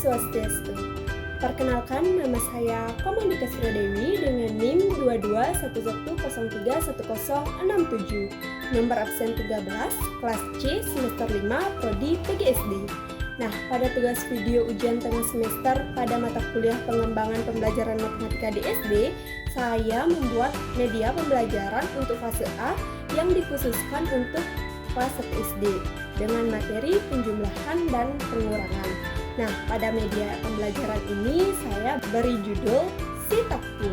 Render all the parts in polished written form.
Swastiastu. Perkenalkan, nama saya Komandika Sridewi dengan NIM 2211031067, nomor absen 13, kelas C, semester 5, Prodi PGSD. Nah, pada tugas video ujian tengah semester pada mata kuliah pengembangan pembelajaran matematika di SD, saya membuat media pembelajaran untuk fase A yang dikhususkan untuk kelas 1 SD dengan materi penjumlahan dan pengurangan. Nah, pada media pembelajaran ini saya beri judul Sitaku.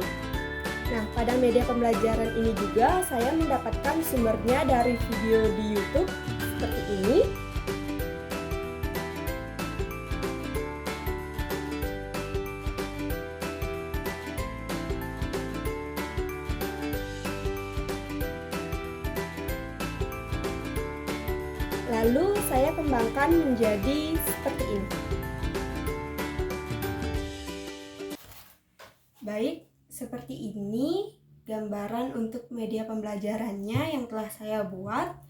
Nah, pada media pembelajaran ini juga saya mendapatkan sumbernya dari video di YouTube seperti ini. Lalu saya kembangkan menjadi seperti ini. Baik, seperti ini gambaran untuk media pembelajarannya yang telah saya buat.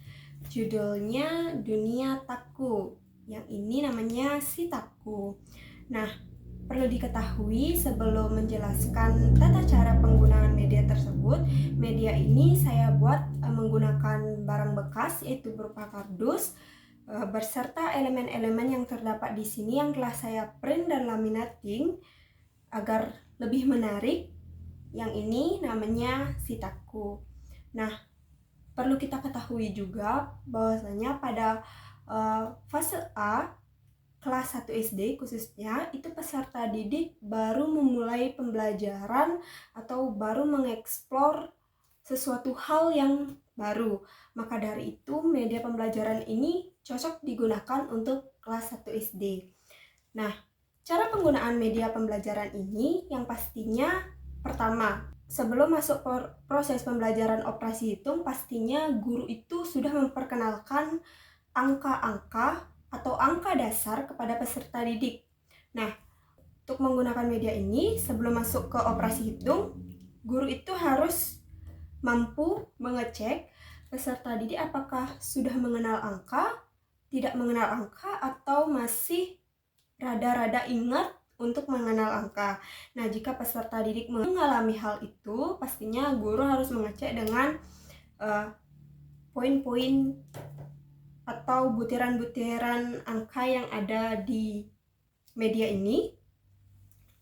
Judulnya Dunia Taku. Yang ini namanya Sitaku. Nah, perlu diketahui sebelum menjelaskan tata cara penggunaan media tersebut, media ini saya buat menggunakan barang bekas yaitu berupa kardus beserta elemen-elemen yang terdapat di sini yang telah saya print dan laminating agar lebih menarik. Yang ini namanya Sitaku. Nah, perlu kita ketahui juga bahwasanya pada fase A kelas 1 SD khususnya, itu peserta didik baru memulai pembelajaran atau baru mengeksplor sesuatu hal yang baru. Maka dari itu media pembelajaran ini cocok digunakan untuk kelas 1 SD. Nah, cara penggunaan media pembelajaran ini yang pastinya pertama, sebelum masuk proses pembelajaran operasi hitung, pastinya guru itu sudah memperkenalkan angka-angka atau angka dasar kepada peserta didik. Nah, untuk menggunakan media ini, sebelum masuk ke operasi hitung, guru itu harus mampu mengecek peserta didik apakah sudah mengenal angka, tidak mengenal angka, atau masih rada-rada ingat untuk mengenal angka. Nah, jika peserta didik mengalami hal itu, pastinya guru harus mengecek dengan poin-poin atau butiran-butiran angka yang ada di media ini.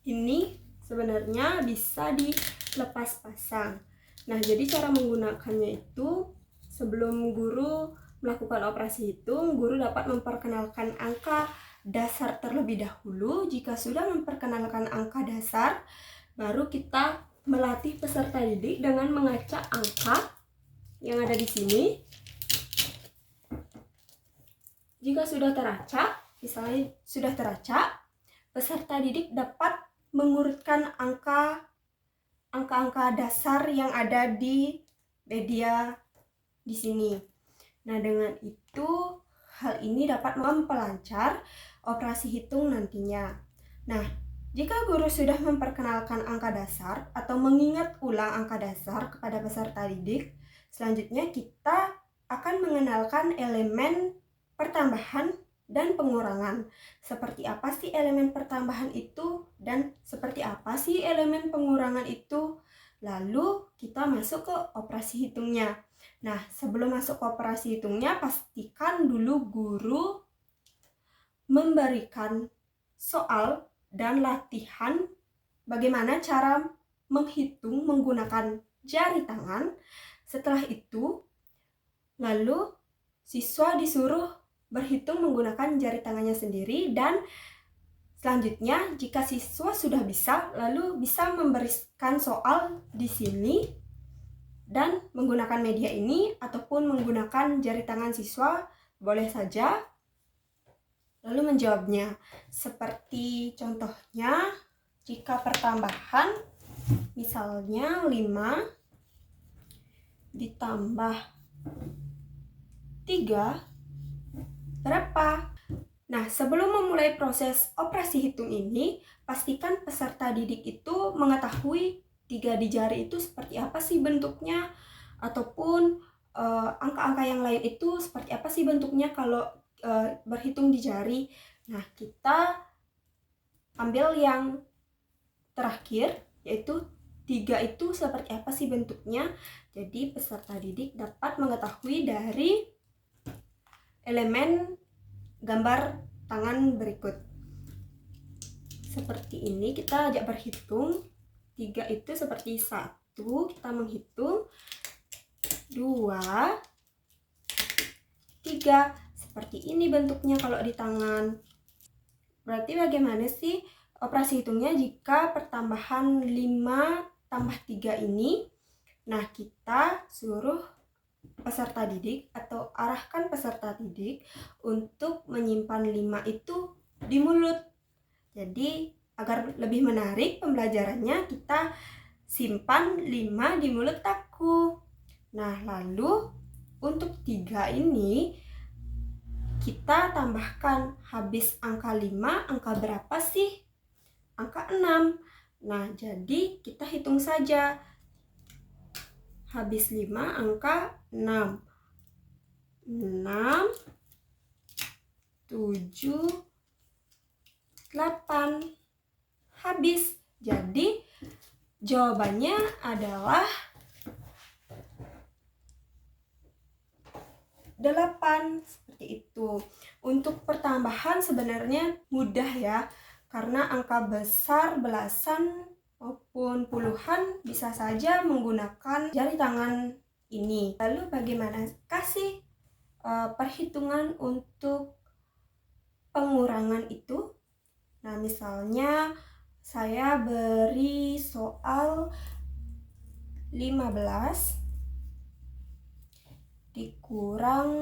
Ini sebenarnya bisa dilepas pasang. Nah, jadi cara menggunakannya itu sebelum guru melakukan operasi hitung, guru dapat memperkenalkan angka dasar terlebih dahulu. Jika sudah memperkenalkan angka dasar, baru kita melatih peserta didik dengan mengacak angka yang ada di sini. Jika sudah teracak, misalnya sudah teracak, peserta didik dapat mengurutkan angka-angka dasar yang ada di media di sini. Nah, dengan itu hal ini dapat memperlancar operasi hitung nantinya. Nah, jika guru sudah memperkenalkan angka dasar atau mengingat ulang angka dasar kepada peserta didik, selanjutnya kita akan mengenalkan elemen pertambahan dan pengurangan. Seperti apa sih elemen pertambahan itu dan seperti apa sih elemen pengurangan itu? Lalu kita masuk ke operasi hitungnya. Nah, sebelum masuk ke operasi hitungnya, pastikan dulu guru memberikan soal dan latihan bagaimana cara menghitung menggunakan jari tangan. Setelah itu, lalu siswa disuruh berhitung menggunakan jari tangannya sendiri, dan selanjutnya jika siswa sudah bisa, lalu bisa memberikan soal di sini dan menggunakan media ini ataupun menggunakan jari tangan siswa boleh saja, lalu menjawabnya. Seperti contohnya, jika pertambahan misalnya 5 ditambah 3 berapa? Nah, sebelum memulai proses operasi hitung ini, pastikan peserta didik itu mengetahui 3 di jari itu seperti apa sih bentuknya, ataupun angka-angka yang lain itu seperti apa sih bentuknya kalau berhitung di jari. Nah, kita ambil yang terakhir, yaitu 3 itu seperti apa sih bentuknya. Jadi peserta didik dapat mengetahui dari elemen gambar tangan berikut. Seperti ini, kita ajak berhitung. 3 itu seperti 1, kita menghitung 2, 3. Seperti ini bentuknya kalau di tangan. Berarti bagaimana sih operasi hitungnya jika pertambahan 5 tambah 3 ini? Nah, kita suruh peserta didik atau arahkan peserta didik untuk menyimpan 5 itu di mulut. Jadi agar lebih menarik pembelajarannya, kita simpan 5 di mulut Taku. Nah, lalu untuk 3 ini kita tambahkan, habis angka 5, angka berapa sih? Angka 6. Nah, jadi kita hitung saja. Habis 5, angka 6. 6, 7, 8. Habis. Jadi jawabannya adalah 8. Seperti itu. Untuk pertambahan sebenarnya mudah ya, karena angka besar, belasan maupun puluhan bisa saja menggunakan jari tangan ini. Lalu bagaimana kasih perhitungan untuk pengurangan itu? Nah, misalnya saya beri soal 15 dikurang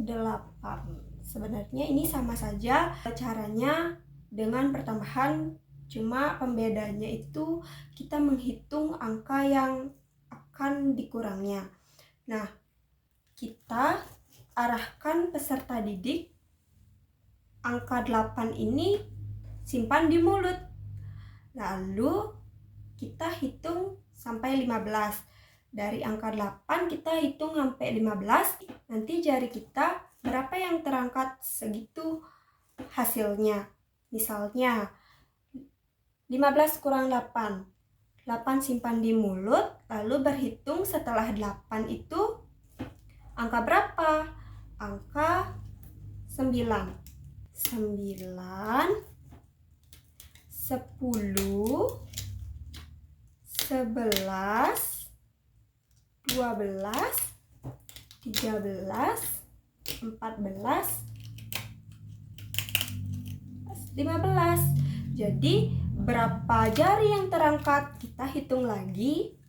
8. Sebenarnya ini sama saja caranya dengan pertambahan, cuma pembedanya itu kita menghitung angka yang akan dikurangnya. Nah, kita arahkan peserta didik angka 8 ini simpan di mulut. Lalu kita hitung sampai 15. Dari angka 8 kita hitung sampai 15, nanti jari kita berapa yang terangkat, segitu hasilnya. Misalnya 15 kurang 8, 8 simpan di mulut, lalu berhitung setelah 8 itu angka berapa? Angka 9. 9, 10, 11, 12, 13, 14, 15. Jadi berapa jari yang terangkat? Kita hitung lagi.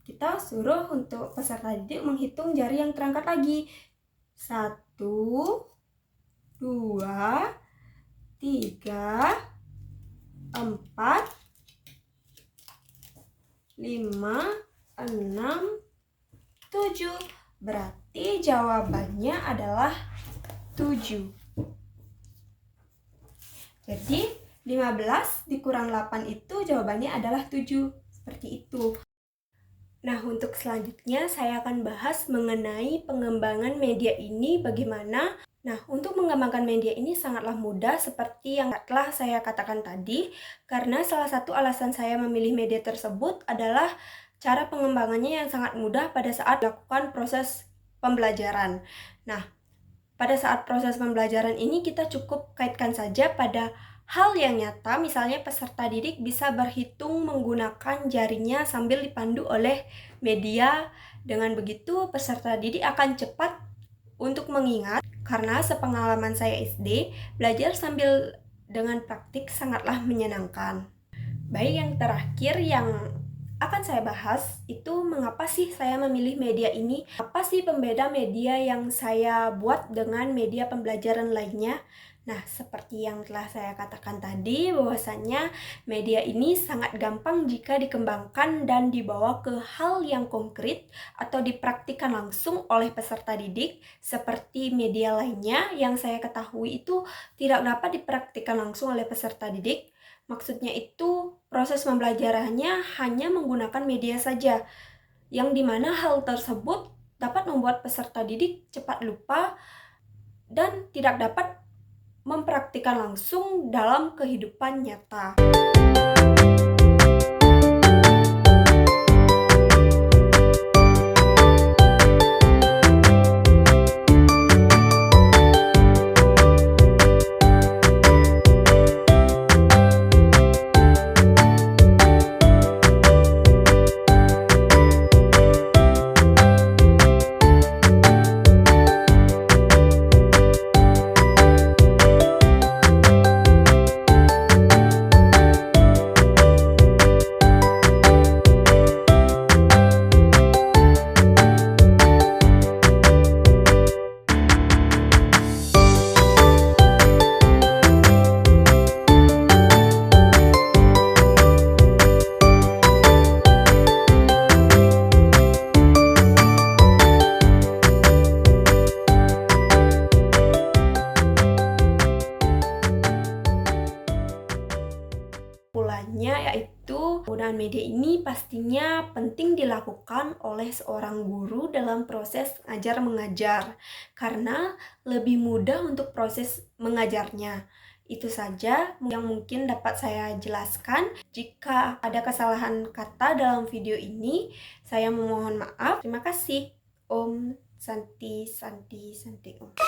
Kita suruh untuk peserta didik menghitung jari yang terangkat lagi. 1, 2, 3, 4, 5, 6, 7. Berarti jawabannya adalah 7. Jadi 15 dikurang 8 itu jawabannya adalah 7. Seperti itu. Nah, untuk selanjutnya saya akan bahas mengenai pengembangan media ini bagaimana. Nah, untuk mengembangkan media ini sangatlah mudah seperti yang telah saya katakan tadi, karena salah satu alasan saya memilih media tersebut adalah cara pengembangannya yang sangat mudah pada saat dilakukan proses pembelajaran. Nah, pada saat proses pembelajaran ini kita cukup kaitkan saja pada hal yang nyata, misalnya peserta didik bisa berhitung menggunakan jarinya sambil dipandu oleh media. Dengan begitu, peserta didik akan cepat untuk mengingat, karena sepengalaman saya SD, belajar sambil dengan praktik sangatlah menyenangkan. Baik, yang terakhir yang akan saya bahas itu mengapa sih saya memilih media ini? Apa sih pembeda media yang saya buat dengan media pembelajaran lainnya? Nah, seperti yang telah saya katakan tadi, bahwasannya media ini sangat gampang jika dikembangkan dan dibawa ke hal yang konkret atau dipraktikkan langsung oleh peserta didik. Seperti media lainnya yang saya ketahui itu tidak dapat dipraktikkan langsung oleh peserta didik. Maksudnya itu proses pembelajarannya hanya menggunakan media saja, yang dimana hal tersebut dapat membuat peserta didik cepat lupa dan tidak dapat mempraktikkan langsung dalam kehidupan nyata. Kesimpulannya yaitu penggunaan media ini pastinya penting dilakukan oleh seorang guru dalam proses ajar mengajar karena lebih mudah untuk proses mengajarnya. Itu saja yang mungkin dapat saya jelaskan. Jika ada kesalahan kata dalam video ini, saya memohon maaf. Terima kasih. Om Santi Santi Santi Om.